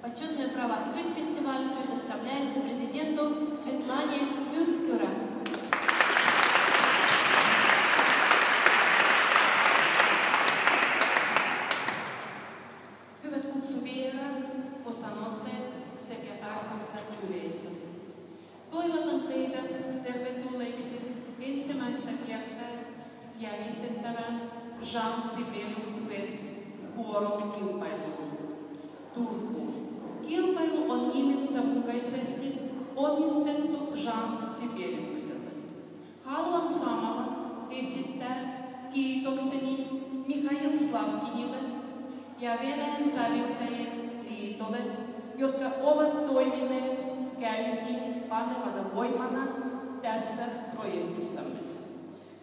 Почетное право открыть фестиваль предоставляется президенту Светлане Мюркюре. Hyvät kutsuvieraat, osanottajat sekä arvoisa yleisö. Toivotan teidät tervetulleiksi ensimmäistä kertaa järjestettävän Jean Sibelius Fest -kuorokilpailuun Turkuun. Kilpailu on nimensä mukaisesti omistettu Jean Sibeliukselle. Haluan samalla esittää kiitokseni Mikhail Slavkinille ja Venäjän säveltäjien liitolle, jotka ovat toimineet käyntiin panevana voimana tässä projektissamme.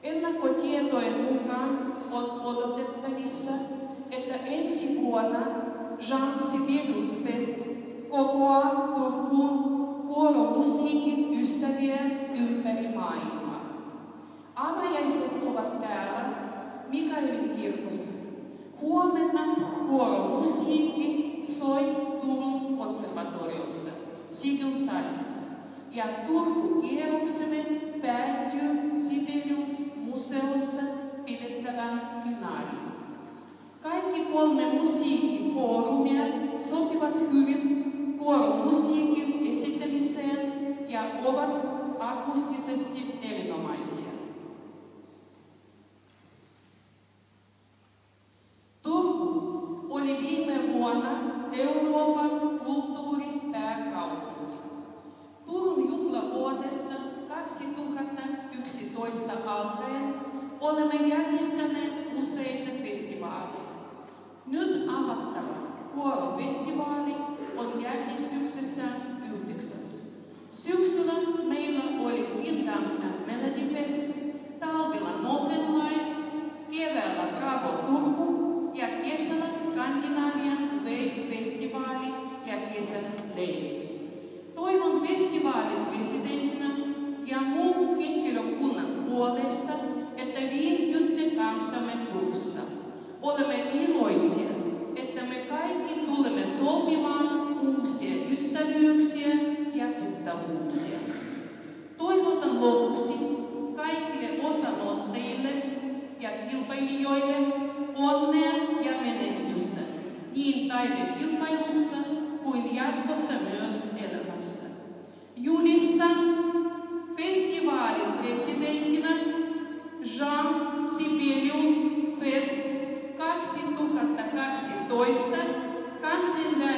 Ennakkotietojen mukaan on odotettavissa, että ensi vuonna Jean Sibelius Fest kokoaa Turkuun kuoromusiikin ystäviä ympäri maailmaa. Avajaiset ovat täällä Mikaelin kirkossa. Huomenna kuoromusiikki soi Turun konservatoriossa, Sikiön salissa. Ja Turku-kierroksemme päättyy Sibelius-museossa pidettävään finaaliin. Kaikki 3 musiikkifoorumia sopivat hyvin kuoromusiikin esittämiseen ja ovat akustisesti erinomaisia. Turku oli viime vuonna Euroopan kulttuuripääkaupunki. Turun juhlavuodesta 2011 alkaen olemme järjestäneet useita festivaaleja. Nyt avattava kuorofestivaali on järjestyksessään 9. Syksyllä meillä oli Wind Dance and Melody Fest, talvella Northern Lights, keväällä Bravo Turku ja kesällä Skandinavian Wave-festivaali ja kesän leiri. Toivon festivaalin presidentinä ja muun henkilökunnan puolesta, että viihdytte kanssamme Turussa. Olemme iloisia, että me kaikki tulemme solmimaan uusia ystävyyksiä ja tuttavuuksia. Toivotan lopuksi kaikille osanottajille ja kilpailijoille onnea ja menestystä niin taidekilpailussa kuin jatkossa myös elämässä. Julistan festivaalin presidenttinä Jean Sibelius Fest 2012 kansainvälisen